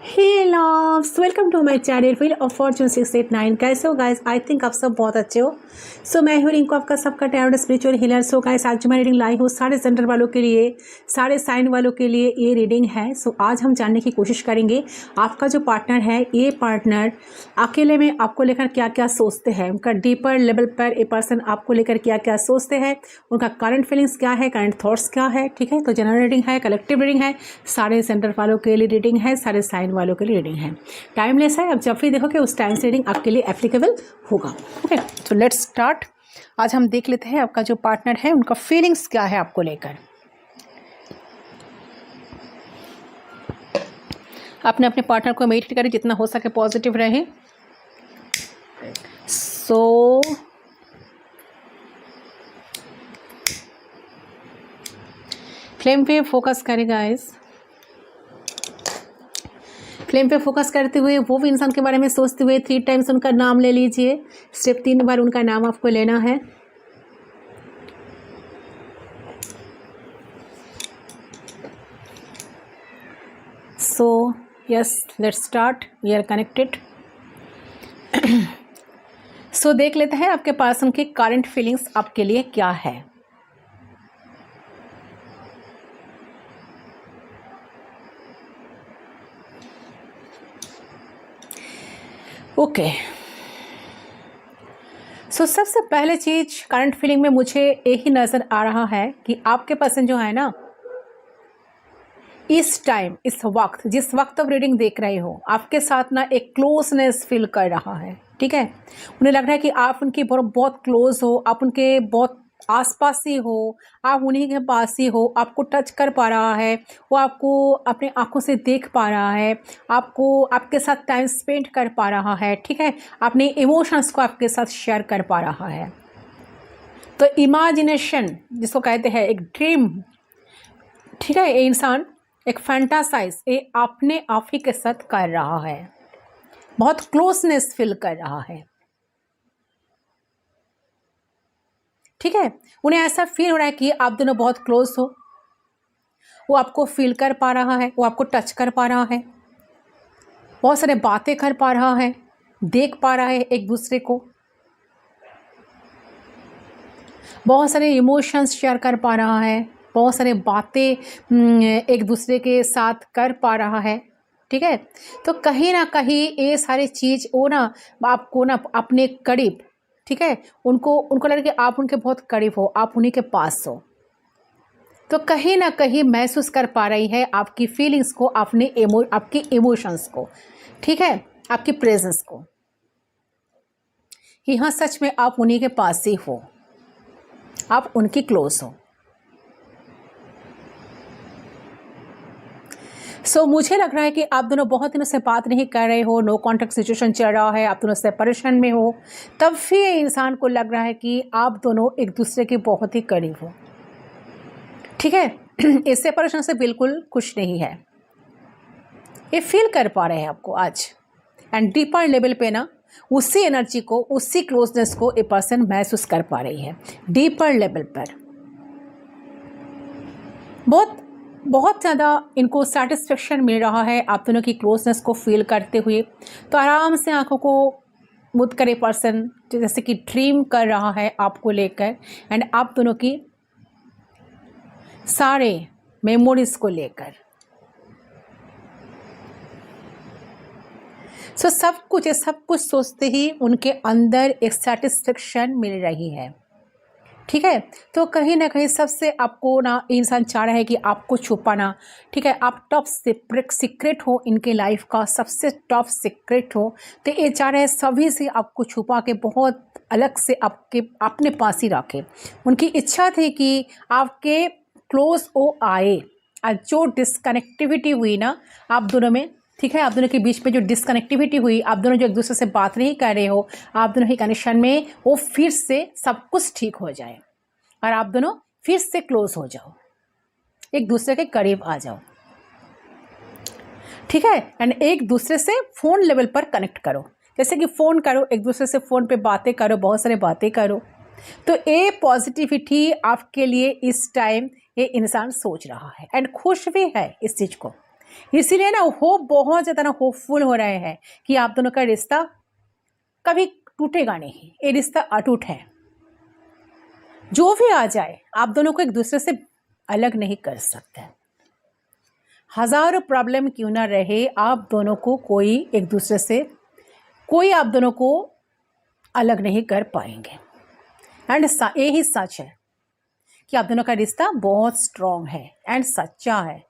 Hey loves, welcome to my channel wheel of fortune 689। कैसे हो guys? I think आप सब बहुत अच्छे हो। सो मैं हूँ रिंकू, आपका सबका tarot spiritual healer. So guys, आज मैं रीडिंग लाई हूँ सारे सेंटर वालों के लिए, सारे साइन वालों के लिए ये रीडिंग है। सो आज हम जानने की कोशिश करेंगे आपका जो पार्टनर है, ये पार्टनर अकेले में आपको लेकर क्या क्या सोचते हैं, उनका डीपर लेवल पर ये पर्सन आपको लेकर क्या क्या सोचते हैं, उनका करंट फीलिंग्स क्या है, करंट थॉट्स क्या है। ठीक है, तो जनरल रीडिंग है, कलेक्टिव रीडिंग है, सारे सेंटर वालों के लिए रीडिंग है, सारे साइन वालों के लिए रीडिंग है। टाइमलेस है, अब जब भी देखोगे उस टाइम से रीडिंग आपके लिए एप्लीकेबल होगा। ओके, तो लेट्स स्टार्ट। आज हम देख लेते हैं आपका जो पार्टनर है उनका फीलिंग्स क्या है आपको लेकर। अपने अपने पार्टनर को मेडिटेट करें, जितना हो सके पॉजिटिव रहे। सो फ्लेम पे फोकस करें गाइस। फ्लेम पे फोकस करते हुए वो भी इंसान के बारे में सोचते हुए 3 टाइम्स उनका नाम ले लीजिए। सिर्फ 3 बार उनका नाम आपको लेना है। So yes, let's start, we are connected. So देख लेते हैं आपके पास उनकी करंट फीलिंग्स आपके लिए क्या है। ओके, सो सबसे पहले चीज करंट फीलिंग में मुझे यही नजर आ रहा है कि आपके पर्सन जो है ना, इस टाइम, इस वक्त, जिस वक्त आप रीडिंग देख रहे हो, आपके साथ ना एक क्लोजनेस फील कर रहा है। ठीक है, उन्हें लग रहा है कि आप उनकी बहुत क्लोज हो, आप उनके बहुत आसपास ही हो, आप उन्हीं के पास ही हो, आपको टच कर पा रहा है, वो आपको अपने आंखों से देख पा रहा है, आपको आपके साथ टाइम स्पेंड कर पा रहा है। ठीक है, अपने इमोशंस को आपके साथ शेयर कर पा रहा है। तो इमेजिनेशन जिसको कहते हैं, एक ड्रीम, ठीक है, ये इंसान एक फैंटासाइज ये अपने आप ही के साथ कर रहा है, बहुत क्लोजनेस फील कर रहा है। ठीक है, उन्हें ऐसा फील हो रहा है कि आप दोनों बहुत क्लोज हो, वो आपको फील कर पा रहा है, वो आपको टच कर पा रहा है, बहुत सारे बातें कर पा रहा है, देख पा रहा है एक दूसरे को, बहुत सारे इमोशंस शेयर कर पा रहा है, बहुत सारे बातें एक दूसरे के साथ कर पा रहा है। ठीक है, तो कहीं ना कहीं ये सारी चीज़ वो ना आपको ना अपने करीब, ठीक है, उनको लगे कि आप उनके बहुत करीब हो, आप उन्हीं के पास हो, तो कहीं ना कहीं महसूस कर पा रही है आपकी फीलिंग्स को, आपकी इमोशंस को। ठीक है, आपकी प्रेजेंस को, कि हाँ सच में आप उन्हीं के पास ही हो, आप उनकी क्लोज हो। सो मुझे लग रहा है कि आप दोनों बहुत दिनों से बात नहीं कर रहे हो, नो कॉन्टैक्ट सिचुएशन चल रहा है, आप दोनों सेपरेशन में हो, तब भी इंसान को लग रहा है कि आप दोनों एक दूसरे के बहुत ही करीब हो। ठीक है, इस सेपरेशन से बिल्कुल खुश नहीं है, ये फील कर पा रहे हैं आपको आज। एंड डीपर लेवल पे ना उसी एनर्जी को, उसी क्लोजनेस को ए पर्सन महसूस कर पा रही है डीपर लेवल पर। बहुत ज़्यादा इनको सेटिस्फेक्शन मिल रहा है आप दोनों की क्लोजनेस को फील करते हुए। तो आराम से आंखों को मुद करे पर्सन, जैसे कि ड्रीम कर रहा है आपको लेकर, एंड आप दोनों की सारे मेमोरीज को लेकर। सो सब कुछ सोचते ही उनके अंदर एक सेटिस्फेक्शन मिल रही है। ठीक है, तो कहीं ना कहीं सबसे आपको ना इंसान चाह रहा है कि आपको छुपाना। ठीक है, आप टॉप सीक्रेट हो, इनके लाइफ का सबसे टॉप सीक्रेट हो, तो ये चाह रहे हैं सभी से आपको छुपा के बहुत अलग से आपके अपने पास ही रखे। उनकी इच्छा थी कि आपके क्लोज वो आए, और जो डिसकनेक्टिविटी हुई ना आप दोनों में, ठीक है, आप दोनों के बीच में जो डिसकनेक्टिविटी हुई, आप दोनों जो एक दूसरे से बात नहीं कर रहे हो, आप दोनों के कनेक्शन में वो फिर से सब कुछ ठीक हो जाए और आप दोनों फिर से क्लोज हो जाओ, एक दूसरे के करीब आ जाओ। ठीक है, एंड एक दूसरे से फ़ोन लेवल पर कनेक्ट करो, जैसे कि फ़ोन करो, एक दूसरे से फ़ोन पे बातें करो, बहुत सारे बातें करो। तो ये पॉजिटिविटी आपके लिए इस टाइम ये इंसान सोच रहा है, एंड खुश भी है इस चीज़ को इसीलिए ना होप बहुत ज़्यादा ना होपफुल हो रहे हैं कि आप दोनों का रिश्ता कभी टूटेगा नहीं, ये रिश्ता अटूट है। जो भी आ जाए आप दोनों को एक दूसरे से अलग नहीं कर सकते। हजारों प्रॉब्लम क्यों ना रहे, आप दोनों को कोई एक दूसरे से कोई आप दोनों को अलग नहीं कर पाएंगे। एंड यही सच है कि आप दोनों का रिश्ता बहुत स्ट्रांग है एंड सच्चा है।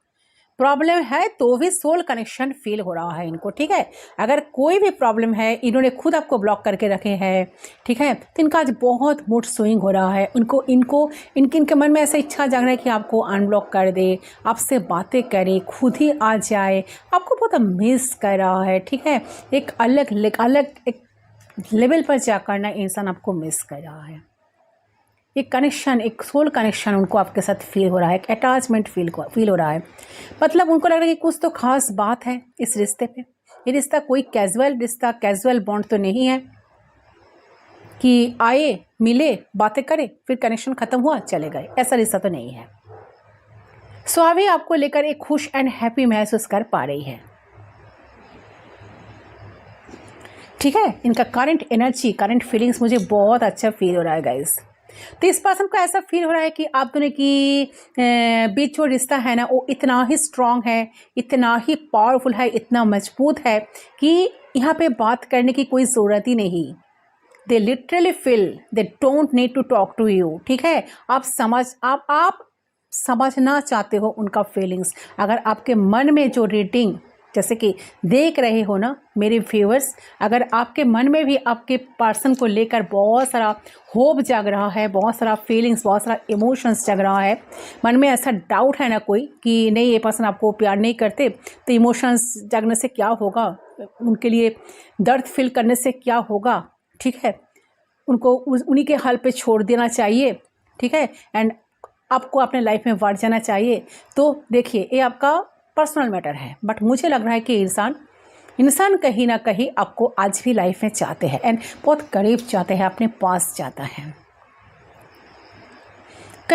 प्रॉब्लम है तो भी सोल कनेक्शन फील हो रहा है इनको, ठीक है। अगर कोई भी प्रॉब्लम है, इन्होंने खुद आपको ब्लॉक करके रखे हैं, ठीक है, तो इनका आज बहुत मूड स्विंग हो रहा है। इनके मन में ऐसा इच्छा जाग रहा है कि आपको अनब्लॉक कर दे, आपसे बातें करे, खुद ही आ जाए, आपको बहुत मिस कर रहा है, ठीक है। एक अलग एक लेवल पर जाकर ना इंसान आपको मिस कर रहा है। एक कनेक्शन, एक सोल कनेक्शन उनको आपके साथ फील हो रहा है, एक अटैचमेंट फील हो रहा है। मतलब उनको लग रहा है कि कुछ तो खास बात है इस रिश्ते पे। ये रिश्ता कोई कैजुअल बॉन्ड तो नहीं है कि आए, मिले, बातें करे, फिर कनेक्शन खत्म हुआ, चले गए। ऐसा रिश्ता तो नहीं है। सो अभी आपको लेकर एक खुश एंड हैप्पी महसूस कर पा रही है, ठीक है। इनका करंट एनर्जी, करंट फीलिंग्स मुझे बहुत अच्छा फील हो रहा है गाइस। तो इस पर्सन को ऐसा फील हो रहा है कि आप दोनों की बीच जो रिश्ता है ना, वो इतना ही स्ट्रांग है, इतना ही पावरफुल है, इतना मजबूत है कि यहाँ पे बात करने की कोई ज़रूरत ही नहीं। They literally feel they don't need to talk to you, ठीक है। आप समझना चाहते हो उनका फीलिंग्स। अगर आपके मन में जो रीडिंग, जैसे कि देख रहे हो ना मेरे व्यूअर्स, अगर आपके मन में भी आपके पर्सन को लेकर बहुत सारा होप जाग रहा है, बहुत सारा फीलिंग्स, बहुत सारा इमोशंस जग रहा है, मन में ऐसा डाउट है ना कोई कि नहीं ये पर्सन आपको प्यार नहीं करते, तो इमोशंस जगने से क्या होगा, उनके लिए दर्द फील करने से क्या होगा, ठीक है। उनको उन्हीं के हाल पे छोड़ देना चाहिए, ठीक है, एंड आपको अपने लाइफ में बढ़ जाना चाहिए। तो देखिए ये आपका पर्सनल मैटर है, बट मुझे लग रहा है कि इंसान कहीं ना कहीं आपको आज भी लाइफ में चाहते हैं एंड बहुत करीब चाहते हैं, अपने पास चाहता है।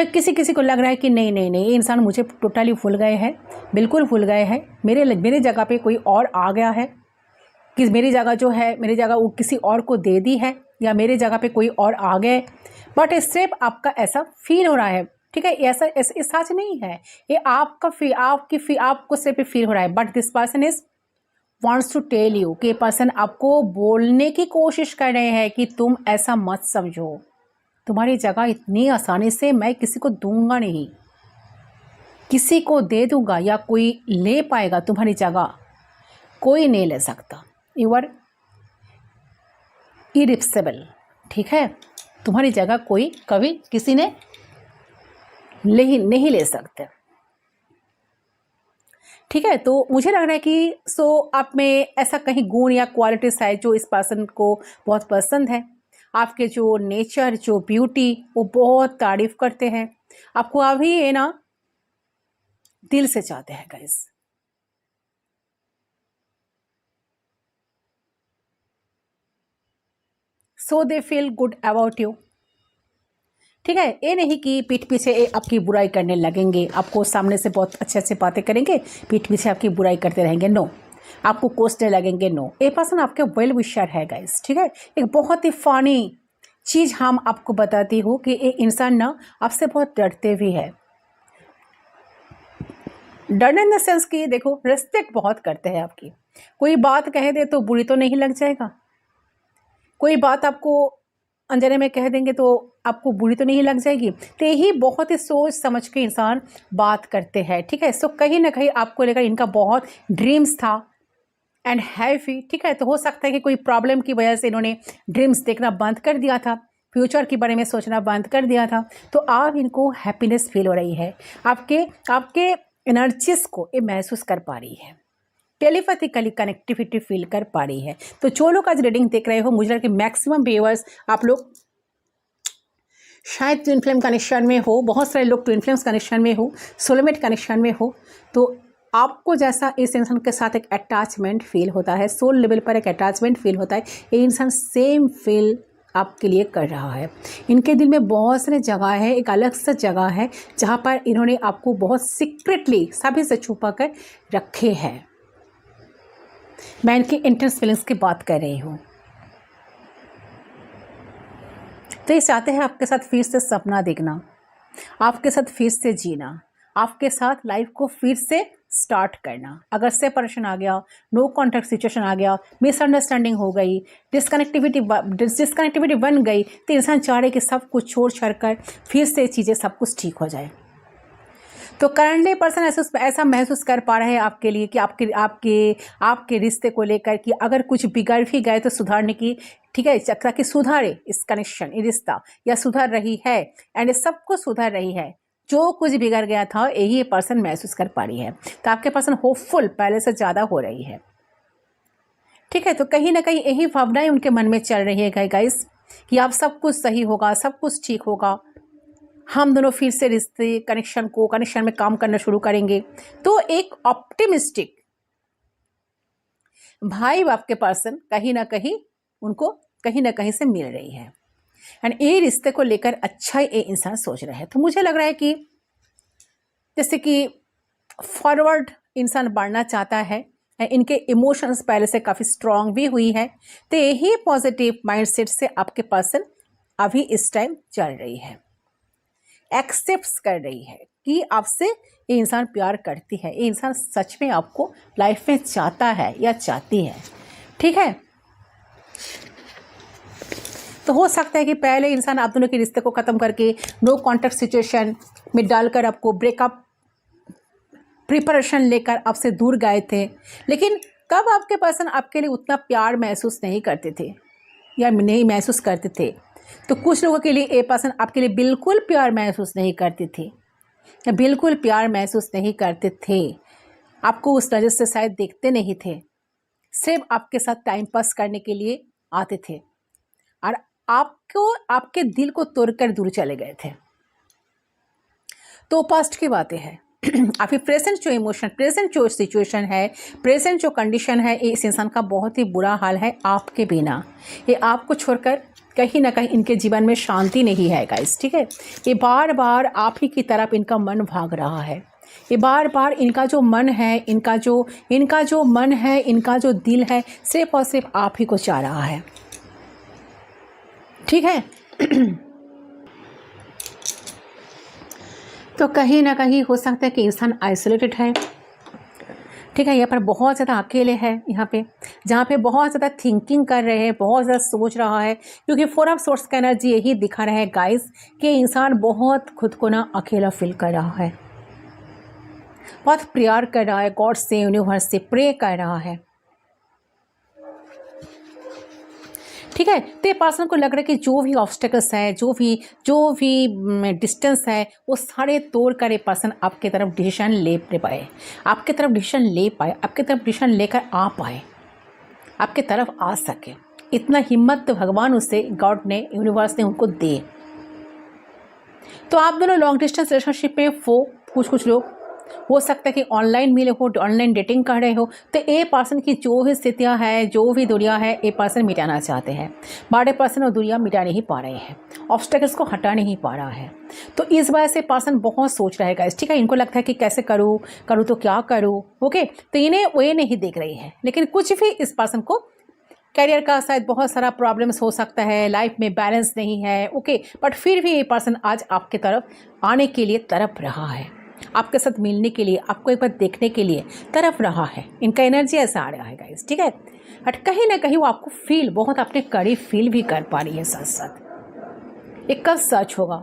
किसी को लग रहा है कि नहीं ये इंसान मुझे टोटली भूल गए हैं, बिल्कुल भूल गए हैं, मेरे जगह पे कोई और आ गया है, कि मेरी जगह वो किसी और को दे दी है, या मेरे जगह पे कोई और आ गए। बट सिर्फ आपका ऐसा फील हो रहा है, ठीक है। ऐसा सच नहीं है, ये आपको सिर्फ फील हो रहा है। But this person is wants to tell you कि ये पर्सन आपको बोलने की कोशिश कर रहे हैं कि तुम ऐसा मत समझो, तुम्हारी जगह इतनी आसानी से मैं किसी को दूंगा नहीं, किसी को दे दूंगा या कोई ले पाएगा तुम्हारी जगह, कोई नहीं ले सकता। यू आर इरिप्सेबल, ठीक है। तुम्हारी जगह कोई कभी किसी ने नहीं ले सकते, ठीक है। तो मुझे लग रहा है कि आप में ऐसा कहीं गुण या क्वालिटीज है जो इस पर्सन को बहुत पसंद है। आपके जो नेचर, जो ब्यूटी, वो बहुत तारीफ करते हैं आपको, अभी ये ना दिल से चाहते हैं guys. So they feel good about you, ठीक है। ये नहीं कि पीठ पीछे आपकी बुराई करने लगेंगे, आपको सामने से बहुत अच्छे अच्छे बातें करेंगे, पीठ पीछे आपकी बुराई करते रहेंगे, नो। आपको कोसने लगेंगे, नो। ये पर्सन आपके वेल विशर है गाइस, ठीक है। एक बहुत ही फनी चीज़ हम आपको बताती हूँ कि ये इंसान ना आपसे बहुत डरते भी है। डरने इन द सेंस कि देखो रिस्पेक्ट बहुत करते हैं आपकी। कोई बात कह दे तो बुरी तो नहीं लग जाएगा, कोई बात आपको अनजाने में कह देंगे तो आपको बुरी तो नहीं लग जाएगी। तो यही बहुत ही सोच समझ के इंसान बात करते हैं, ठीक है। सो कहीं ना कहीं आपको लेकर इनका बहुत ड्रीम्स था एंड हैवी, ठीक है। तो हो सकता है कि कोई प्रॉब्लम की वजह से इन्होंने ड्रीम्स देखना बंद कर दिया था, फ्यूचर के बारे में सोचना बंद कर दिया था। तो अब इनको हैप्पीनेस फील हो रही है, आपके एनर्जीज को ये महसूस कर पा रही है, टेलीपैथिकली कनेक्टिविटी फील कर पा रही है। तो जो लोग आज रीडिंग देख रहे हो, मुझे लगता है कि मैक्सिमम व्यूअर्स आप लोग शायद ट्विन फ्लेम कनेक्शन में हो, बहुत सारे लोग ट्विन फ्लेम्स कनेक्शन में हो, सोलमेट कनेक्शन में हो। तो आपको जैसा इस इंसान के साथ एक अटैचमेंट फील होता है, सोल लेवल पर एक अटैचमेंट फील होता है, ये इंसान सेम फील आपके लिए कर रहा है। इनके दिल में बहुत सारे जगह है, एक अलग सा जगह है जहाँ पर इन्होंने आपको बहुत सीक्रेटली सभी से छुपा कर रखे हैं। मैं इनकी इंटेंस फीलिंग्स की बात कर रही हूँ। तो ये चाहते हैं आपके साथ फिर से सपना देखना, आपके साथ फिर से जीना, आपके साथ लाइफ को फिर से स्टार्ट करना। अगर सेपरेशन आ गया, नो कॉन्टैक्ट सिचुएशन आ गया, मिसअंडरस्टैंडिंग हो गई, डिस्कनेक्टिविटी बन गई, तो इंसान चाह रहे कि सब कुछ छोड़ छाड़ कर फिर से चीज़ें सब कुछ ठीक हो जाए। तो करंटली पर्सन ऐसा महसूस कर पा रहे हैं आपके लिए कि आपके रिश्ते को लेकर कि अगर कुछ बिगड़ भी गए तो सुधारने की, ठीक है, चक्रा की सुधारे इस कनेक्शन, ये रिश्ता या सुधर रही है एंड सब कुछ सुधर रही है। जो कुछ बिगड़ गया था यही ये पर्सन महसूस कर पा रही है। तो आपके पर्सन होपफुल पहले से ज़्यादा हो रही है, ठीक है। तो कहीं ना कहीं यही भावनाएं उनके मन में चल रही है गाइस कि अब सब कुछ सही होगा, सब कुछ ठीक होगा, हम दोनों फिर से रिश्ते कनेक्शन में काम करना शुरू करेंगे। तो एक ऑप्टिमिस्टिक भाई आपके पर्सन कहीं ना कहीं उनको कहीं ना कहीं से मिल रही है एंड ये रिश्ते को लेकर अच्छा ये इंसान सोच रहा है। तो मुझे लग रहा है कि जैसे कि फॉरवर्ड इंसान बढ़ना चाहता है, इनके इमोशंस पहले से काफ़ी स्ट्रांग भी हुई है। तो यही पॉजिटिव माइंडसेट से आपके पर्सन अभी इस टाइम चल रही है, एक्सेप्ट कर रही है कि आपसे ये इंसान प्यार करती है, ये इंसान सच में आपको लाइफ में चाहता है या चाहती है, ठीक है। तो हो सकता है कि पहले इंसान आप दोनों के रिश्ते को ख़त्म करके नो कॉन्टैक्ट सिचुएशन में डालकर आपको ब्रेकअप प्रिपरेशन लेकर आपसे दूर गए थे, लेकिन कब आपके पर्सन आपके लिए उतना प्यार महसूस नहीं करते थे या नहीं महसूस करते थे। तो कुछ लोगों के लिए ये पर्सन आपके लिए बिल्कुल प्यार महसूस नहीं करते थे या बिल्कुल प्यार महसूस नहीं करते थे, आपको उस नज़र से शायद देखते नहीं थे, सिर्फ आपके साथ टाइम पास करने के लिए आते थे और आपको आपके दिल को तोड़कर दूर चले गए थे। तो पास्ट की बातें हैं। अभी प्रेजेंट जो इमोशन, प्रेजेंट जो सिचुएशन है, प्रेजेंट जो कंडीशन है, इस इंसान का बहुत ही बुरा हाल है आपके बिना। ये आपको छोड़कर कहीं ना कहीं इनके जीवन में शांति नहीं है गाइस, ठीक है। ये बार बार आप ही की तरफ इनका मन भाग रहा है, ये बार बार इनका जो मन है, इनका जो मन है, इनका जो दिल है, सिर्फ और सिर्फ आप ही को चाह रहा है, ठीक है। तो कहीं ना कहीं हो सकता है कि इंसान आइसोलेटेड है, ठीक है, यहाँ पर बहुत ज़्यादा अकेले हैं, यहाँ पे जहाँ पे बहुत ज़्यादा थिंकिंग कर रहे हैं, बहुत ज़्यादा सोच रहा है, क्योंकि 4 ऑफ सोर्स का एनर्जी यही दिखा रहा है गाइस कि इंसान बहुत खुद को ना अकेला फील कर रहा है, बहुत प्यार कर रहा है, गॉड से, यूनिवर्स से प्रे कर रहा है, ठीक है। तो ये पर्सन को लग रहा है कि जो भी ऑब्स्टेकल्स है, जो भी डिस्टेंस है, वो सारे तोड़ कर ये पर्सन आपके तरफ डिसीजन ले पाए, आपके तरफ डिसीजन ले पाए, आपके तरफ डिसीजन लेकर आ पाए, आपके तरफ आ सके। इतना हिम्मत तो भगवान उसे, गॉड ने, यूनिवर्स ने उनको दे। तो आप दोनों लॉन्ग डिस्टेंस रिलेशनशिप में हो, कुछ लोग हो सकता है कि ऑनलाइन मिले हो, ऑनलाइन डेटिंग कर रहे हो। तो ए पर्सन की जो भी स्थितियां है, जो भी दुनिया है, ए पर्सन मिटाना चाहते हैं। बड़े पर्सन और दुनिया मिटा नहीं पा रहे हैं, ऑब्स्टेकल्स को हटा नहीं पा रहा है। तो इस वजह से पर्सन बहुत सोच रहा है गाइस, ठीक है। इनको लगता है कि कैसे करूँ तो क्या करूँ, ओके। तो इन्हें वे नहीं देख रही है, लेकिन कुछ भी इस पर्सन को करियर का शायद बहुत सारा प्रॉब्लम्स हो सकता है, लाइफ में बैलेंस नहीं है, ओके। बट फिर भी ये पर्सन आज आपके तरफ आने के लिए तड़प रहा है, आपके साथ मिलने के लिए, आपको एक बार देखने के लिए तरफ रहा है। इनका एनर्जी ऐसा आ रहा है गाइस, ठीक है। बट कहीं ना कहीं वो आपको फील बहुत अपने करीब फील भी कर पा रही है साथ साथ। एक कब सच होगा,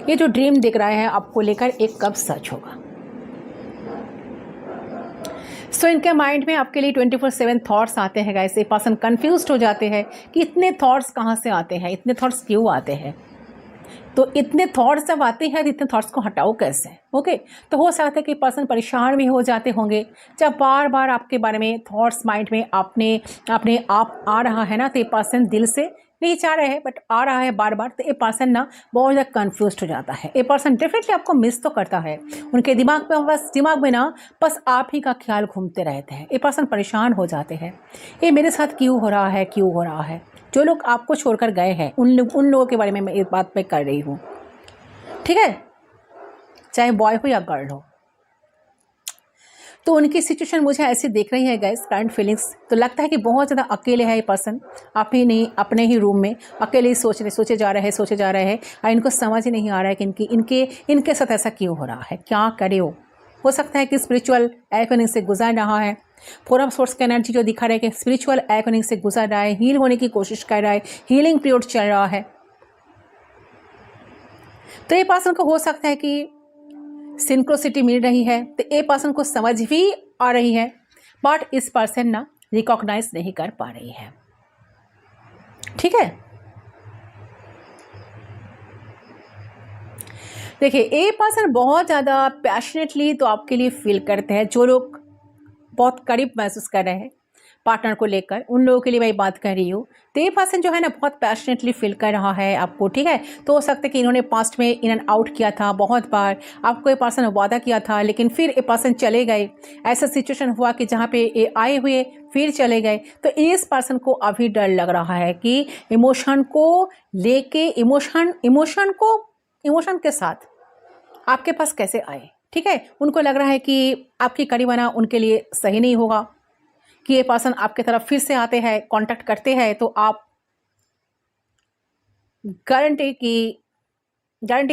ये जो ड्रीम दिख रहा है आपको लेकर, एक कब सच होगा। सो इनके माइंड में आपके लिए 24/7 थॉट्स आते हैं गाइस। ये पर्सन कंफ्यूज्ड हो जाते हैं कि इतने थॉट्स कहाँ से आते हैं, इतने थॉट्स क्यों आते हैं। तो इतने थॉट्स जब आते हैं, इतने थॉट्स को हटाओ कैसे, ओके। तो हो सकता है कि पर्सन परेशान भी हो जाते होंगे जब बार बार आपके बारे में थॉट्स माइंड में अपने आप आ रहा है ना। तो ये पर्सन दिल से नहीं चाह रहे हैं, बट आ रहा है बार बार। तो ये पर्सन ना बहुत ज़्यादा कन्फ्यूज हो जाता है। ये पर्सन डेफिनेटली आपको मिस तो करता है, उनके दिमाग में ना बस आप ही का ख्याल घूमते रहते हैं। ये पर्सन परेशान हो जाते हैं, ये मेरे साथ क्यों हो रहा है, जो लोग आपको छोड़कर गए हैं उन लोगों के बारे में मैं इस बात पे कर रही हूँ, ठीक है, चाहे बॉय हो या गर्ल हो। तो उनकी सिचुएशन मुझे ऐसी दिख रही है गाइस, करंट फीलिंग्स। तो लगता है कि बहुत ज़्यादा अकेले है ये पर्सन, अपने ही रूम में अकेले ही सोचे जा रहे हैं और इनको समझ ही नहीं आ रहा है कि इनके साथ ऐसा क्यों हो रहा है, क्या करे। हो सकता है कि स्पिरिचुअल एवनिंग से गुजर रहा है। फोर ऑफ सोर्स का एनर्जी जो दिखा रहा है कि स्पिरिचुअल एवनिंग से गुजर रहा है, हील होने की कोशिश कर रहा है, हीलिंग पीरियड चल रहा है। तो ये पर्सन को हो सकता है कि सिंक्रोसिटी मिल रही है, तो ए पर्सन को समझ भी आ रही है, बट इस पर्सन ना रिकॉग्नाइज नहीं कर पा रही है, ठीक है। देखिए ए पर्सन बहुत ज़्यादा पैशनेटली तो आपके लिए फील करते हैं। जो लोग बहुत करीब महसूस कर रहे हैं पार्टनर को लेकर, उन लोगों के लिए मैं बात कर रही हूँ। तो ये पर्सन जो है ना बहुत पैशनेटली फील कर रहा है आपको, ठीक है। तो हो सकता है कि इन्होंने पास्ट में इन एंड आउट किया था बहुत बार, आपको ये पर्सन वादा किया था लेकिन फिर ये पर्सन चले गए। ऐसा सिचुएशन हुआ कि जहाँ पे ये आए हुए फिर चले गए। तो इस पर्सन को अभी डर लग रहा है कि इमोशन को लेके इमोशन के साथ आपके पास कैसे आए, ठीक है। उनको लग रहा है कि आपकी करीब आना उनके लिए सही नहीं होगा, कि ये पर्सन आपके तरफ फिर से आते हैं, कांटेक्ट करते हैं, तो आप गारंटी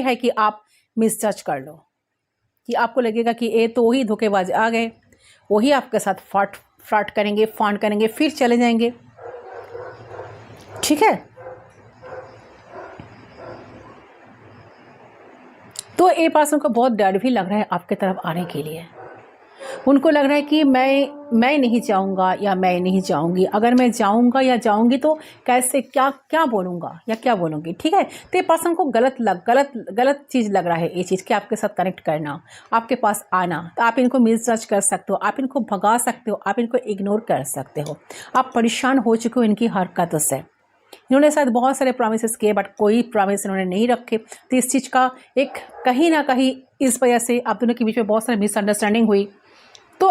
है कि आप मिसजज कर लो, कि आपको लगेगा कि ये तो वही धोखेबाज आ गए, वही आपके साथ फ्रॉड करेंगे, फांड करेंगे, फिर चले जाएंगे, ठीक है। तो ये पर्सन को बहुत डर भी लग रहा है आपके तरफ आने के लिए। उनको लग रहा है कि मैं नहीं जाऊंगा या मैं नहीं जाऊंगी, अगर मैं जाऊंगा या जाऊंगी तो कैसे, क्या बोलूंगा या क्या बोलूंगी, ठीक है। तो ये पर्सन को गलत चीज़ लग रहा है ये चीज़ कि आपके साथ कनेक्ट करना, आपके पास आना। तो आप इनको मिसजज कर सकते हो, आप इनको भगा सकते हो, आप इनको इग्नोर कर सकते हो। आप परेशान हो चुके हो इनकी हरकतों से। इन्होंने शायद बहुत सारे प्रॉमिसेस किए बट कोई प्रॉमिस इन्होंने नहीं रखे। तो इस चीज़ का एक कहीं ना कहीं इस वजह से आप दोनों के बीच में बहुत सारी मिसअंडरस्टैंडिंग हुई। तो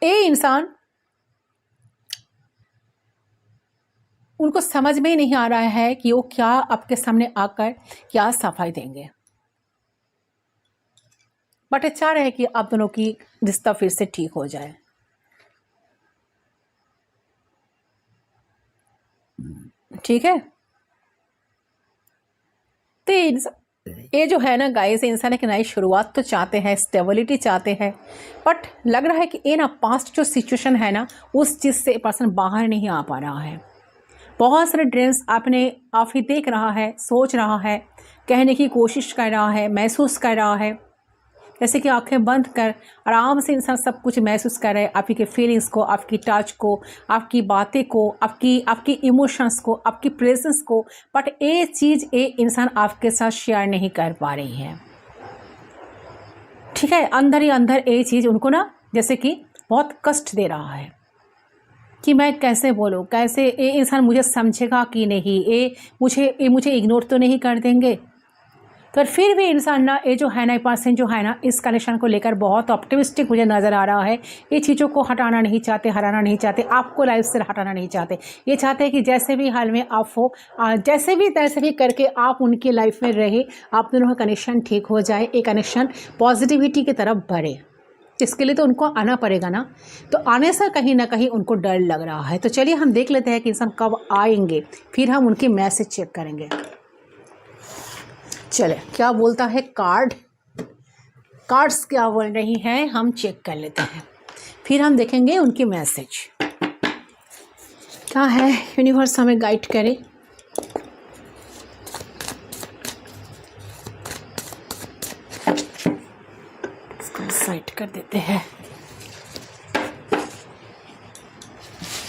ये इंसान, उनको समझ में ही नहीं आ रहा है कि वो क्या आपके सामने आकर क्या सफाई देंगे, बट ये चाह रहे हैं कि आप दोनों की रिश्ता फिर से ठीक हो जाए, ठीक है। तो ये जो है ना गाइस, इंसान एक नई शुरुआत तो चाहते हैं, स्टेबिलिटी चाहते हैं, बट लग रहा है कि ये ना पास्ट जो सिचुएशन है ना उस चीज़ से पर्सन बाहर नहीं आ पा रहा है। बहुत सारे ड्रीम्स आप ही देख रहा है, सोच रहा है, कहने की कोशिश कर रहा है, महसूस कर रहा है। जैसे कि आंखें बंद कर आराम से इंसान सब कुछ महसूस कर रहा है, आपकी के फीलिंग्स को, आपकी टच को, आपकी बातें को, आपकी इमोशंस को, आपकी प्रेजेंस को, बट ये चीज़ ये इंसान आपके साथ शेयर नहीं कर पा रही है, ठीक है। अंदर ही अंदर ये चीज़ उनको ना जैसे कि बहुत कष्ट दे रहा है कि मैं कैसे बोलूँ, कैसे ये इंसान मुझे समझेगा कि नहीं, ये मुझे इग्नोर तो नहीं कर देंगे। तो फिर भी इंसान ना ये जो है ना पर्सन जो है ना इस कनेक्शन को लेकर बहुत ऑप्टिमिस्टिक मुझे नज़र आ रहा है। ये चीज़ों को हराना नहीं चाहते, आपको लाइफ से हटाना नहीं चाहते। ये चाहते हैं कि जैसे भी हाल में आप हो, जैसे भी तैसे भी करके आप उनकी लाइफ में रहे, आप दोनों का कनेक्शन ठीक हो जाए, ये कनेक्शन पॉजिटिविटी की तरफ बढ़े। इसके लिए तो उनको आना पड़ेगा ना, तो आने से कहीं ना कहीं उनको डर लग रहा है। तो चलिए हम देख लेते हैं कि इंसान कब आएंगे, फिर हम उनकी मैसेज चेक करेंगे। चले क्या बोलता है कार्ड्स क्या बोल रही हैं, हम चेक कर लेते हैं, फिर हम देखेंगे उनकी मैसेज क्या है। यूनिवर्स हमें गाइड करे। इसको साइड कर देते हैं।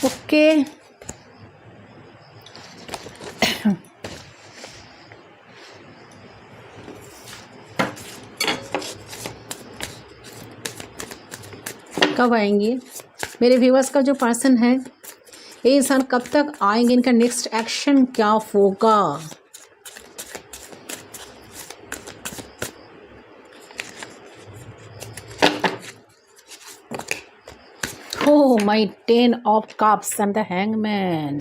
ओके कब आएंगे मेरे व्यूअर्स का जो पर्सन है, ये इंसान कब तक आएंगे, इनका नेक्स्ट एक्शन क्या होगा। Oh, my 10 of cups and the hangman.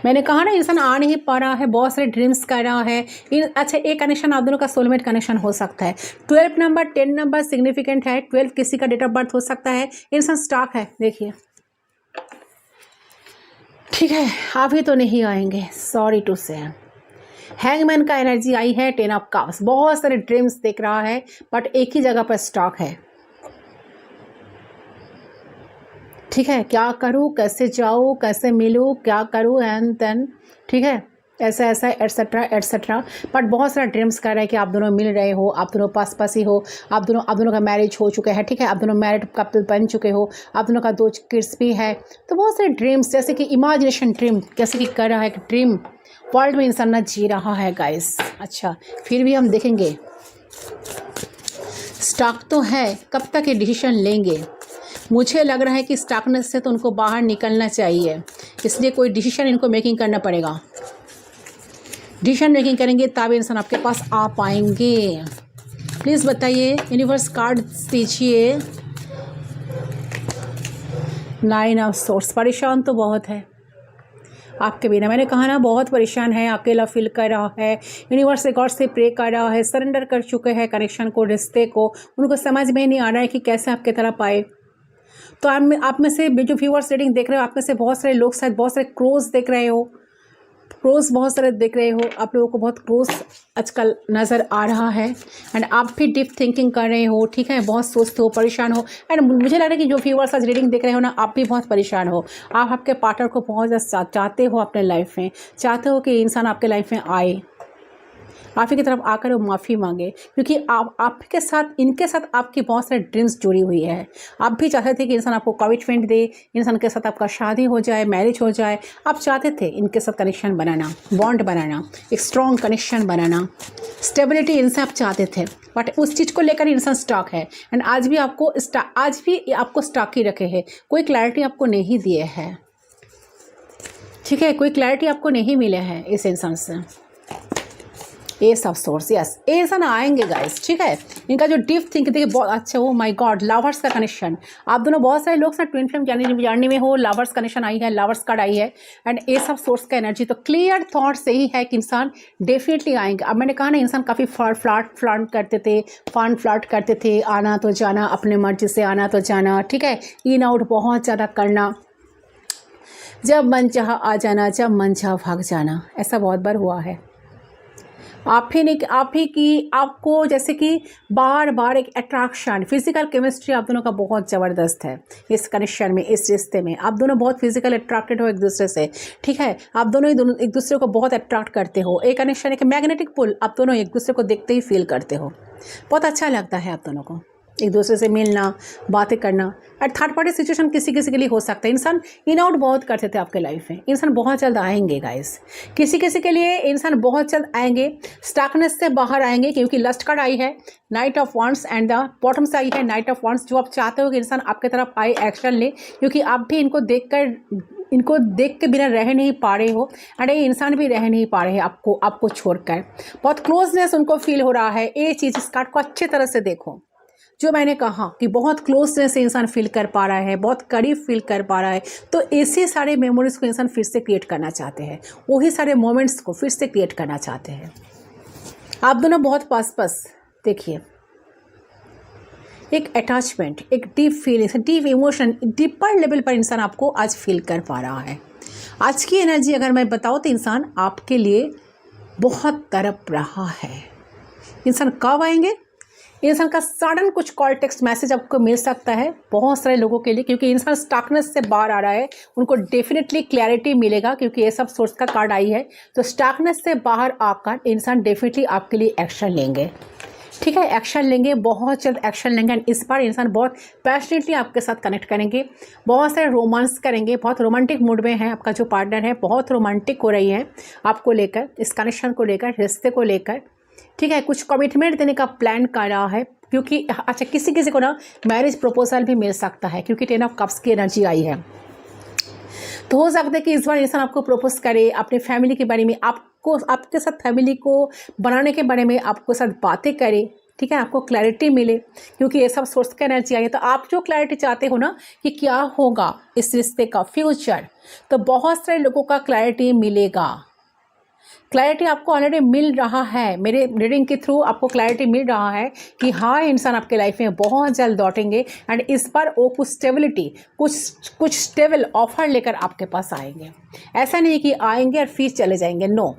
मैंने कहा ना इंसान आ नहीं पा रहा है, बहुत सारे ड्रीम्स कर रहा है। अच्छा, एक कनेक्शन आप दोनों का सोलमेट कनेक्शन हो सकता है। 12 नंबर 10 नंबर सिग्निफिकेंट है। 12 किसी का डेट ऑफ बर्थ हो सकता है। इंसान स्टॉक है, देखिए ठीक है, अभी तो नहीं आएंगे, सॉरी टू से। हैंगमैन का एनर्जी आई है। 10 ऑफ कप्स, बहुत सारे ड्रीम्स देख रहा है बट एक ही जगह पर स्टॉक है। ठीक है, क्या करूँ, कैसे जाऊँ, कैसे मिलूँ, क्या करूँ एंड देन, ठीक है, ऐसा ऐसा एट्सेट्रा एट्सेट्रा। बट बहुत सारा ड्रीम्स कर रहा है कि आप दोनों मिल रहे हो, आप दोनों पास ही हो, आप दोनों का मैरिज हो चुका है। ठीक है, आप दोनों मैरिड कपल बन चुके हो, आप दोनों का 2 किड्स भी है। तो बहुत सारे ड्रीम्स, जैसे कि इमेजिनेशन ड्रीम जैसे कि कर रहा है कि ड्रीम वर्ल्ड में इंसान ना जी रहा है गाइस। अच्छा, फिर भी हम देखेंगे स्टॉक तो है, कब तक ये डिसीजन लेंगे। मुझे लग रहा है कि स्टॉकनेस से तो उनको बाहर निकलना चाहिए, इसलिए कोई डिसीजन इनको मेकिंग करना पड़ेगा। डिसीजन मेकिंग करेंगे तब इंसान आपके पास आ पाएंगे। प्लीज़ बताइए, यूनिवर्स कार्ड दीजिए। 9 ऑफ सोर्स, परेशान तो बहुत है आपके बिना। मैंने कहा ना, बहुत परेशान है, अकेला फील कर रहा है। यूनिवर्स से गॉड से प्रे कर रहा है, सरेंडर कर चुके हैं कनेक्शन को, रिश्ते को। उनको समझ में नहीं आ रहा है कि कैसे आपके तरफ आए। तो आप में से जो व्यूअर्स रीडिंग देख रहे हो, आप में से बहुत सारे लोग शायद बहुत सारे क्रोज देख रहे हो, क्रोज बहुत सारे देख रहे हो। आप लोगों को बहुत क्रोज आजकल नज़र आ रहा है एंड आप भी डीप थिंकिंग कर रहे हो। ठीक है, बहुत सोचते हो, परेशान हो। एंड मुझे लग रहा है कि जो व्यूअर्स आज रीडिंग देख रहे हो ना, आप भी बहुत परेशान हो। आप आपके पार्टनर को बहुत ज़्यादा चाहते हो अपने लाइफ में, चाहते हो कि इंसान आपके लाइफ में आए, आप ही की तरफ आकर वो माफ़ी मांगे, क्योंकि आपके साथ, इनके साथ आपकी बहुत सारे ड्रीम्स जुड़ी हुई है। आप भी चाहते थे कि इंसान आपको कमिटमेंट दे, इंसान के साथ आपका शादी हो जाए, मैरिज हो जाए। आप चाहते थे इनके साथ कनेक्शन बनाना, बॉन्ड बनाना, एक स्ट्रॉन्ग कनेक्शन बनाना, स्टेबिलिटी इनसे आप चाहते थे। बट उस चीज़ को लेकर इंसान स्टॉक है एंड आज भी आपको स्टॉक ही रखे हैं। कोई क्लैरिटी आपको नहीं दिए है। ठीक है, कोई क्लैरिटी आपको नहीं मिले हैं इस इंसान से। एस ऑफ सोर्स, यस, ये इंसान आएंगे गाइस। ठीक है, इनका जो डीप थिंक देखिए बहुत अच्छा। ओ माय गॉड, लवर्स का कनेक्शन। आप दोनों बहुत सारे लोग साथ ट्विन फ्लेम जानने में हो, लवर्स कनेक्शन आई है, लवर्स कार्ड आई है एंड एस ऑफ सोर्स का एनर्जी। तो क्लियर थॉट से ही है कि इंसान डेफिनेटली आएंगे। अब मैंने कहा ना, इंसान काफ़ी फ्लर्ट करते थे, आना तो जाना, अपने मर्जी से आना तो जाना। ठीक है, इन आउट बहुत ज़्यादा करना, जब मन चाह आ जाना, जब मन चाह भाग जाना, ऐसा बहुत बार हुआ है। आप ही की आपको जैसे कि बार बार एक अट्रैक्शन, फिजिकल केमिस्ट्री आप दोनों का बहुत ज़बरदस्त है इस कनेक्शन में, इस रिश्ते में। आप दोनों बहुत फिजिकल अट्रैक्टेड हो एक दूसरे से। ठीक है, आप दोनों एक दूसरे को बहुत अट्रैक्ट करते हो। एक कनेक्शन, एक मैग्नेटिक पुल, आप दोनों एक दूसरे को देखते ही फील करते हो। बहुत अच्छा लगता है आप दोनों को एक दूसरे से मिलना, बातें करना। और थर्ड पार्टी सिचुएशन किसी किसी के लिए हो सकता है। इंसान इन आउट बहुत करते थे आपके लाइफ में, इंसान बहुत जल्द आएंगे गाइस। किसी किसी के लिए इंसान बहुत जल्द आएंगे, स्टकनेस से बाहर आएंगे, क्योंकि लस्ट कार्ड आई है, night of wands and the bottom से आई है नाइट ऑफ वांड्स। जो आप चाहते हो कि इंसान आपके तरफ आए, एक्शन ले, क्योंकि आप भी इनको देख के बिना रह नहीं पा रहे हो एंड ये इंसान भी रह नहीं पा रहे हैं आपको छोड़कर। बहुत क्लोजनेस उनको फील हो रहा है। ये चीज़ इस कार्ड को अच्छे तरह से देखो, जो मैंने कहा कि बहुत क्लोजनेस से इंसान फील कर पा रहा है, बहुत करीब फील कर पा रहा है। तो ऐसे सारे मेमोरीज को इंसान फिर से क्रिएट करना चाहते हैं, वही सारे मोमेंट्स को फिर से क्रिएट करना चाहते हैं। आप दोनों बहुत पास देखिए, एक अटैचमेंट, एक deep feeling, deep emotion, deeper level पर इंसान आपको आज फील कर पा रहा है। आज की एनर्जी अगर मैं बताऊँ तो इंसान आपके लिए बहुत तड़प रहा है। इंसान कब आएंगे? इंसान का सडन कुछ कॉल टेक्स्ट मैसेज आपको मिल सकता है बहुत सारे लोगों के लिए, क्योंकि इंसान स्टकनेस से बाहर आ रहा है। उनको डेफिनेटली क्लैरिटी मिलेगा, क्योंकि ये सब सोर्स का कार्ड आई है। तो स्टकनेस से बाहर आकर इंसान डेफिनेटली आपके लिए एक्शन लेंगे। ठीक है, एक्शन लेंगे, बहुत जल्द एक्शन लेंगे एंड इस बार इंसान बहुत पैशनेटली आपके साथ कनेक्ट करेंगे, बहुत सारे रोमांस करेंगे, बहुत रोमांटिक मूड में है। आपका जो पार्टनर है बहुत रोमांटिक हो रही है आपको लेकर, इस कनेक्शन को लेकर, रिश्ते को लेकर। ठीक है, कुछ कमिटमेंट देने का प्लान कर रहा है, क्योंकि अच्छा किसी किसी को ना मैरिज प्रपोजल भी मिल सकता है, क्योंकि 10 ऑफ कप्स की एनर्जी आई है। तो हो सकता है कि इस बार इंसान आपको प्रपोज करे, अपनी फैमिली के बारे में, आपके साथ फैमिली को बनाने के बारे में आपको साथ बातें करे। ठीक है, आपको क्लैरिटी मिले, क्योंकि ये सब सोर्स का एनर्जी आई है। तो आप जो क्लैरिटी चाहते हो ना कि क्या होगा इस रिश्ते का फ्यूचर, तो बहुत सारे लोगों का क्लैरिटी मिलेगा। क्लैरिटी आपको ऑलरेडी मिल रहा है, मेरे रीडिंग के थ्रू आपको क्लैरिटी मिल रहा है कि हाँ, इंसान आपके लाइफ में बहुत जल्द लौटेंगे एंड इस बार वो कुछ स्टेबिलिटी, कुछ स्टेबल ऑफर लेकर आपके पास आएंगे। ऐसा नहीं कि आएंगे और फिर चले जाएंगे, नो।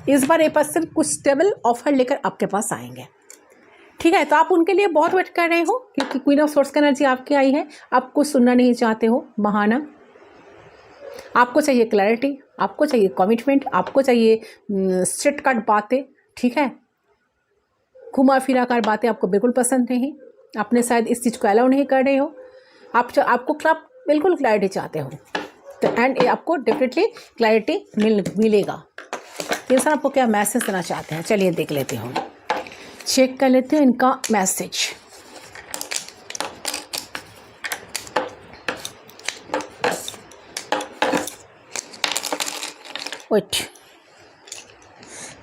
इस बार ये पर्सन कुछ स्टेबल ऑफर लेकर आपके पास आएंगे, ठीक है। तो आप उनके लिए बहुत वेट कर रहे हो, क्योंकि क्वीन ऑफ सोर्स का एनर्जी आपकी आई है। आप कुछ सुनना नहीं चाहते हो बहाना, आपको चाहिए क्लैरिटी, आपको चाहिए कमिटमेंट, आपको चाहिए स्ट्रेट कट बातें, ठीक है। घुमा फिरा कर बातें आपको बिल्कुल पसंद नहीं, आपने शायद इस चीज़ को अलाउ नहीं कर रहे हो। आपको बिल्कुल क्लैरिटी चाहते हो, तो एंड आपको डेफिनेटली क्लैरिटी मिलेगा। इंसान आपको क्या मैसेज देना चाहते हैं, चलिए देख लेते हो, चेक कर लेते हो इनका मैसेज। वेट,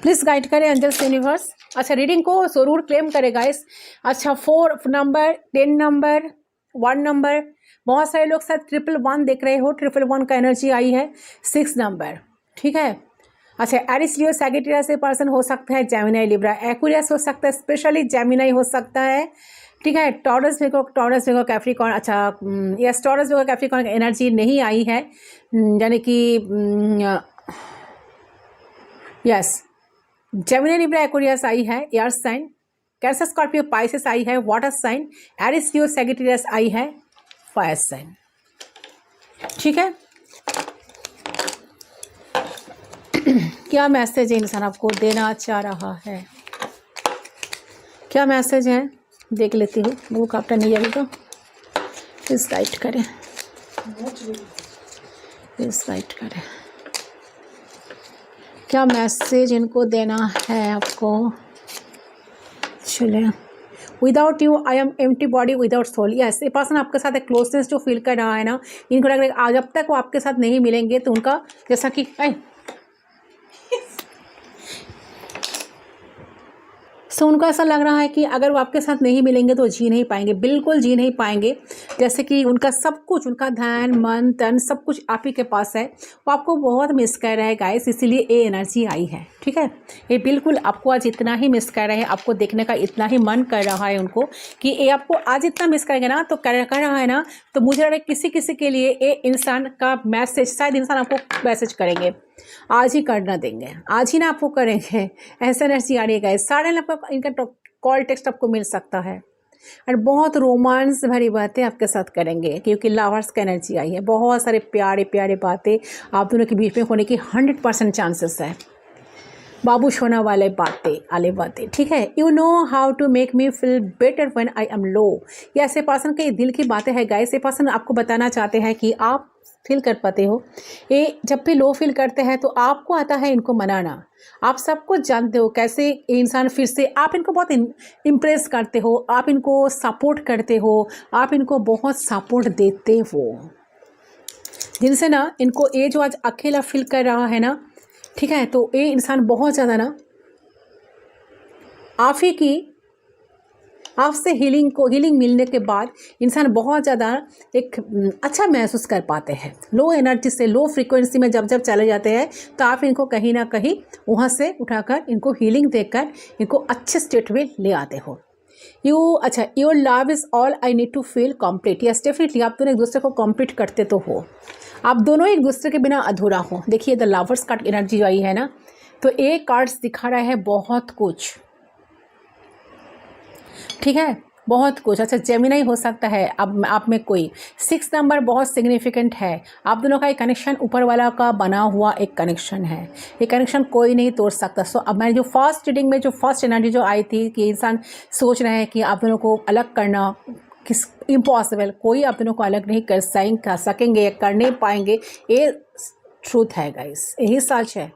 प्लीज़ गाइड करें एंजल्स यूनिवर्स। अच्छा, रीडिंग को ज़रूर क्लेम करें गाइस। अच्छा, 4 नंबर, 10 नंबर, 1 नंबर, बहुत सारे लोग शायद 111 देख रहे हो, 111 का एनर्जी आई है। 6 नंबर, ठीक है। अच्छा, एरिस, लियो, सैजिटेरियस से पर्सन हो सकता है, जेमिनी, लिब्रा, एक्वेरियस हो सकता है, स्पेशली जेमिनी हो सकता है, ठीक है। टॉरस, देखो कैप्रिकॉर्न, अच्छा यस, टॉरस, देखो कैप्रिकॉर्न की एनर्जी नहीं आई है, यानी कि यस, जेमिनी, लिब्रा, एक्वेरियस आई है, air sign. Cancer, Scorpio, Pisces आई है, water sign. Aries, Leo, Sagittarius आई है, फायर साइन, ठीक है। क्या मैसेज है इंसान आपको देना चाह रहा है, क्या मैसेज है देख लेती हूँ। बुक आपका नहीं जाएगा, प्लीज़ राइट करें, प्लीज़ राइट करें, क्या मैसेज इनको देना है आपको। चलिए, without you I am empty body without soul. Yes, ये पर्सन आपके साथ एक क्लोजनेस जो फील कर रहा है ना, इनको लग रहा है जब तक वो आपके साथ नहीं मिलेंगे तो उनका, जैसा कि सो उनको ऐसा लग रहा है कि अगर वो आपके साथ नहीं मिलेंगे तो जी नहीं पाएंगे, बिल्कुल जी नहीं पाएंगे। जैसे कि उनका सब कुछ, उनका ध्यान, मन, तन, सब कुछ आप ही के पास है, वो आपको बहुत मिस कर रहा है गाइस, इसीलिए ये एनर्जी आई है, ठीक है। ये बिल्कुल आपको आज इतना ही मिस कर रहे हैं, आपको देखने का इतना ही मन कर रहा है उनको कि ये आपको आज इतना मिस करेंगे ना, तो कर रहा है ना, तो मुझे लग रहा है किसी के लिए ये इंसान का मैसेज, शायद इंसान आपको मैसेज करेंगे, आज ही करना देंगे, आज ही ना आपको करेंगे, ऐसा एनर्जी आ रही है। सारे आपको इनका कॉल टेक्स्ट आपको मिल सकता है और बहुत रोमांस भरी बातें आपके साथ करेंगे, क्योंकि लवर्स का एनर्जी आई है। बहुत सारे प्यारे प्यारे बातें आप दोनों के बीच में होने की 100% चांसेस है। बाबू सोना वाले बातें, ठीक है। You know how to make me feel better when I am low. ये ऐसे पर्सन के दिल की बातें हैं गाइस। ये पर्सन आपको बताना चाहते हैं कि आप फील कर पाते हो, ये जब भी लो फील करते हैं तो आपको आता है इनको मनाना। आप सब कुछ जानते हो कैसे इंसान फिर से, आप इनको बहुत इम्प्रेस करते हो, आप इनको सपोर्ट करते हो, आप इनको बहुत सपोर्ट देते हो, जिनसे ना इनको ये जो आज अकेला फील कर रहा है ना, ठीक है, तो ये इंसान बहुत ज़्यादा ना आपसे हीलिंग मिलने के बाद इंसान बहुत ज़्यादा एक अच्छा महसूस कर पाते हैं। लो एनर्जी से, लो फ्रीक्वेंसी में जब चले जाते हैं तो आप इनको कहीं ना कहीं वहाँ से उठाकर इनको हीलिंग देकर इनको अच्छे स्टेट में ले आते हो। Your love is all I need to feel complete. Yes, definitely आप दोनों एक दूसरे को कम्प्लीट करते तो हो, आप दोनों एक दूसरे के बिना अधूरा हो। देखिए, द लवर्स कार्ड एनर्जी आई है ना, तो एक कार्ड्स दिखा रहा है बहुत कुछ, ठीक है, बहुत कुछ। अच्छा, जेमिनी हो सकता है अब आप में कोई। 6 नंबर बहुत सिग्निफिकेंट है, आप दोनों का एक कनेक्शन ऊपर वाला का बना हुआ एक कनेक्शन है, ये कनेक्शन कोई नहीं तोड़ सकता। सो अब मैंने जो फर्स्ट रीडिंग में जो फर्स्ट एनर्जी जो आई थी कि इंसान सोच रहे हैं कि आप दोनों को अलग करना किस इम्पॉसिबल, कोई आप दोनों को अलग नहीं कर सकेंगे या कर नहीं पाएंगे, ये ट्रूथ है गाइस, यही सच है,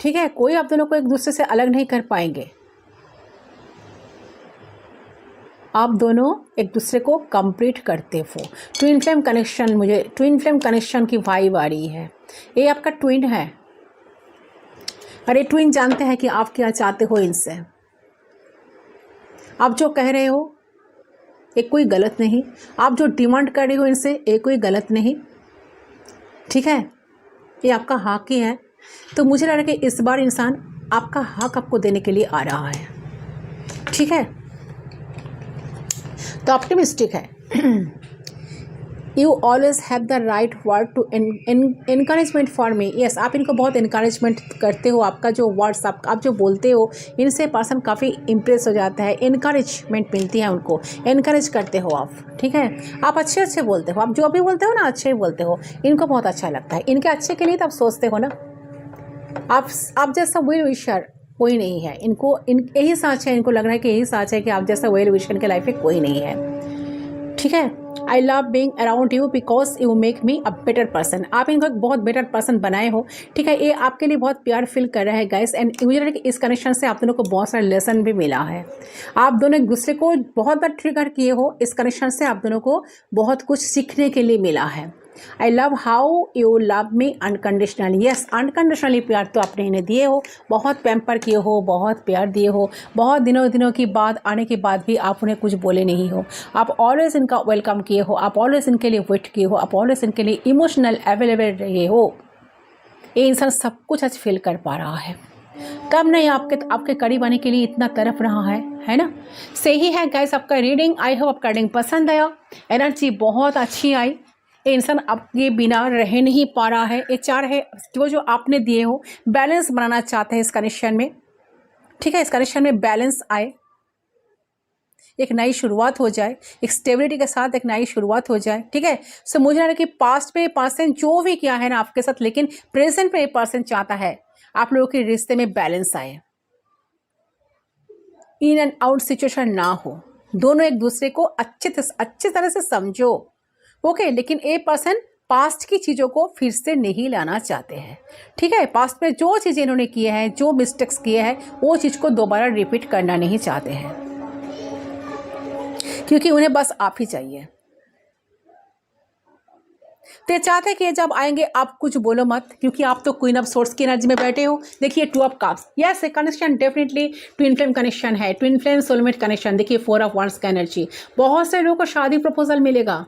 ठीक है। कोई आप दोनों को एक दूसरे से अलग नहीं कर पाएंगे, आप दोनों एक दूसरे को कंप्लीट करते हो। ट्विन फ्लेम कनेक्शन, मुझे ट्विन फ्लेम कनेक्शन की वाइब आ रही है। ये आपका ट्विन है और ये ट्विन जानते हैं कि आप क्या चाहते हो इनसे, आप जो कह रहे हो ये कोई गलत नहीं, आप जो डिमांड कर रहे हो इनसे ये कोई गलत नहीं, ठीक है, ये आपका हक ही है। तो मुझे लग रहा है कि इस बार इंसान आपका हक आपको देने के लिए आ रहा है, ठीक है, तो ऑप्टिमिस्टिक है। You always have the right word to encouragement for me. Yes, आप इनको बहुत इनकरेजमेंट करते हो, आपका जो वर्ड्स आप जो बोलते हो इनसे पर्सन काफ़ी इम्प्रेस हो जाता है, इनकरेजमेंट मिलती है उनको, इनकरेज करते हो आप, ठीक है, आप अच्छे अच्छे बोलते हो, आप जो भी बोलते हो ना अच्छे बोलते हो, इनको बहुत अच्छा लगता है, इनके अच्छे के लिए तो आप सोचते हो ना। आप जैसा वेल विशर कोई नहीं है, इनको यही साच है, इनको लग रहा है कि यही साच है कि आप जैसा वेल विशर इनके लाइफ में कोई नहीं है, ठीक है। I love being around you because you make me a better person. आप इनको एक बहुत बेटर पर्सन बनाए हो, ठीक है, ये आपके लिए बहुत प्यार फील कर रहा है गाइस। एंड मुझे लग रहा है कि इस कनेक्शन से आप दोनों को बहुत सारा लेसन भी मिला है, आप दोनों एक दूसरे को बहुत बार ट्रिगर किए हो, इस कनेक्शन से आप दोनों को बहुत कुछ सीखने के लिए मिला है। I love how you love me unconditionally. Yes, unconditionally प्यार तो आपने इन्हें दिए हो, बहुत पैम्पर किए हो, बहुत प्यार दिए हो, बहुत दिनों के बाद आने के बाद भी आप उन्हें कुछ बोले नहीं हो, आप ऑलवेज इनका वेलकम किए हो, आप ऑलवेज इनके लिए वेट किए हो, आप ऑलवेज इनके लिए इमोशनल अवेलेबल रहे हो। ये इंसान सब कुछ आज फील कर पा रहा है, कब नहीं आपके करीब आने के लिए इतना तरफ रहा है ना। सही है गाइस, आपका रीडिंग, आई होप आपका रीडिंग पसंद आया, एनर्जी बहुत अच्छी आई। ये इंसान आपके बिना रह नहीं पा रहा है, ये चाह रहे जो आपने दिए हो, बैलेंस बनाना चाहते हैं इस कनेक्शन में, ठीक है, इस कनेक्शन में बैलेंस आए, एक नई शुरुआत हो जाए, एक स्टेबिलिटी के साथ एक नई शुरुआत हो जाए, ठीक है। सो मुझे लग रहा है कि पास्ट में पर्सन जो भी किया है ना आपके साथ, लेकिन प्रेजेंट में ये पर्सन चाहता है आप लोगों के रिश्ते में बैलेंस आए, इन एंड आउट सिचुएशन ना हो, दोनों एक दूसरे को अच्छे तरह से समझो, ओके। लेकिन ये पर्सन पास्ट की चीज़ों को फिर से नहीं लाना चाहते हैं, ठीक है, पास्ट में जो चीज़ें इन्होंने किए हैं, जो मिस्टेक्स किए हैं, वो चीज़ को दोबारा रिपीट करना नहीं चाहते हैं, क्योंकि उन्हें बस आप ही चाहिए। तो ये चाहते हैं कि जब आएंगे आप कुछ बोलो मत, क्योंकि आप तो क्वीन ऑफ सोर्स की एनर्जी में बैठे हो। देखिए 2 ऑफ कप्स, यस ये connection definitely twin flame connection है, ट्विन फ्लेम सोलमेट कनेक्शन। देखिए 4 ऑफ वांड्स का एनर्जी, बहुत से लोगों को शादी प्रपोजल मिलेगा,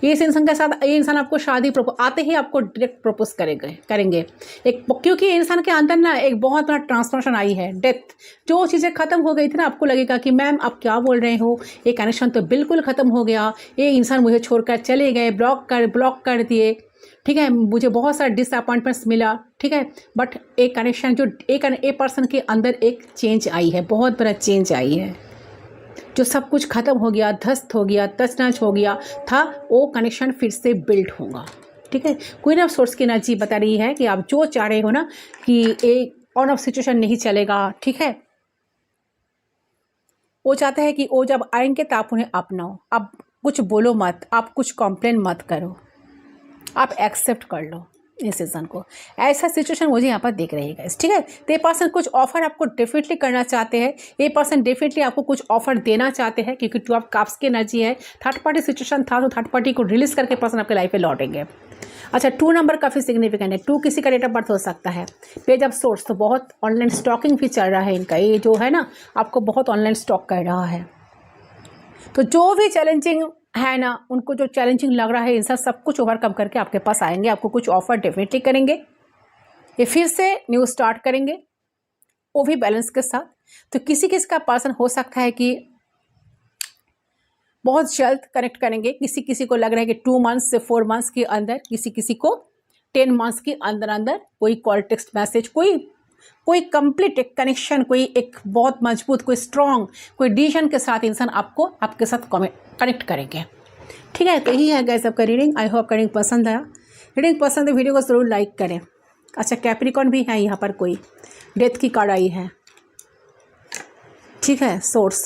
ये इस इंसान के साथ, ये इंसान आपको शादी आते ही आपको डायरेक्ट प्रपोज करेंगे एक, क्योंकि इंसान के अंदर ना एक बहुत बड़ा ट्रांसफॉर्मेशन आई है। डेथ, जो चीज़ें खत्म हो गई थी ना, आपको लगेगा कि मैम आप क्या बोल रहे हो, ये कनेक्शन तो बिल्कुल ख़त्म हो गया, ये इंसान मुझे छोड़कर चले गए, ब्लॉक कर दिए, ठीक है, मुझे बहुत सारा डिसअपॉइंटमेंट्स मिला, ठीक है। बट एक कनेक्शन जो एक पर्सन के अंदर एक चेंज आई है, बहुत बड़ा चेंज आई है, जो सब कुछ खत्म हो गया, ध्वस्त हो गया, तच-नच हो गया था, वो कनेक्शन फिर से बिल्ड होगा, ठीक है। क्वीन ऑफ सोर्स की एनर्जी बता रही है कि आप जो चाह रहे हो ना कि एक ऑन ऑफ सिचुएशन नहीं चलेगा, ठीक है, वो चाहता है कि वो जब आएंगे तो आप उन्हें अपनाओ, आप कुछ बोलो मत, आप कुछ कंप्लेन मत करो, आप एक्सेप्ट कर लो इस सीजन को। ऐसा सिचुएशन मुझे यहाँ पर देख रही है गाइस, ठीक है। तो ये पर्सन कुछ ऑफर आपको डेफिनेटली करना चाहते हैं, ये पर्सन डेफिनेटली आपको कुछ ऑफर देना चाहते हैं, क्योंकि 2 ऑफ कप्स की एनर्जी है, थर्ड पार्टी सिचुएशन था, तो थर्ड पार्टी को रिलीज करके पर्सन आपके लाइफ में लौटेंगे। अच्छा, 2 नंबर काफ़ी सिग्निफिकेंट है, 2 किसी का डेट ऑफ बर्थ हो सकता है। पेज ऑफ सोर्स, तो बहुत ऑनलाइन स्टॉकिंग भी चल रहा है इनका, ये जो है ना आपको बहुत ऑनलाइन स्टॉक कर रहा है। तो जो भी चैलेंजिंग है ना, उनको जो चैलेंजिंग लग रहा है, इंसान सब कुछ ओवरकम करके आपके पास आएंगे, आपको कुछ ऑफर डेफिनेटली करेंगे, ये फिर से न्यू स्टार्ट करेंगे, वो भी बैलेंस के साथ। तो किसी का पर्सन हो सकता है कि बहुत जल्द कनेक्ट करेंगे, किसी को लग रहा है कि 2 मंथ्स से 4 मंथ्स के अंदर, किसी को 10 मंथ्स के अंदर कोई कॉल टेक्स्ट मैसेज, कोई कंप्लीट एक कनेक्शन, कोई एक बहुत मजबूत, कोई स्ट्रॉन्ग, कोई डिसीजन के साथ इंसान आपके साथ कनेक्ट करेंगे, ठीक है। तो यही है गाइस आपका रीडिंग। आई होप आपका रीडिंग पसंद आया, रीडिंग पसंद है वीडियो को ज़रूर लाइक करें। अच्छा, कैप्रिकॉर्न भी है यहाँ पर, कोई डेथ की कार्ड आई है, ठीक है, सोर्स,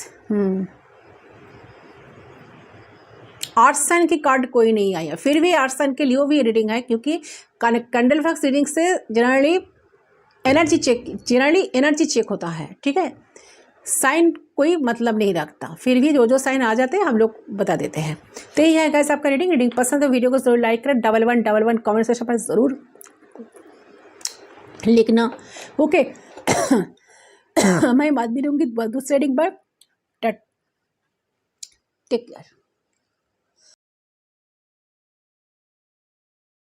आर्ट्स साइन की कार्ड कोई नहीं आई है, फिर भी आर्ट्स साइन के लिए भी रीडिंग है, क्योंकि कैंडल फ्लक्स रीडिंग से जनरली एनर्जी चेक होता है, ठीक है, साइन कोई मतलब नहीं रखता, फिर भी जो साइन आ जाते हैं हम लोग बता देते हैं। तो यही है गाइस आपका रीडिंग पसंद है वीडियो को ज़रूर लाइक करें, 1111 कमेंट सेक्शन पर ज़रूर लिखना, ओके। मैं बात भी दूँगी दूसरे रीडिंग पर, टेक केयर।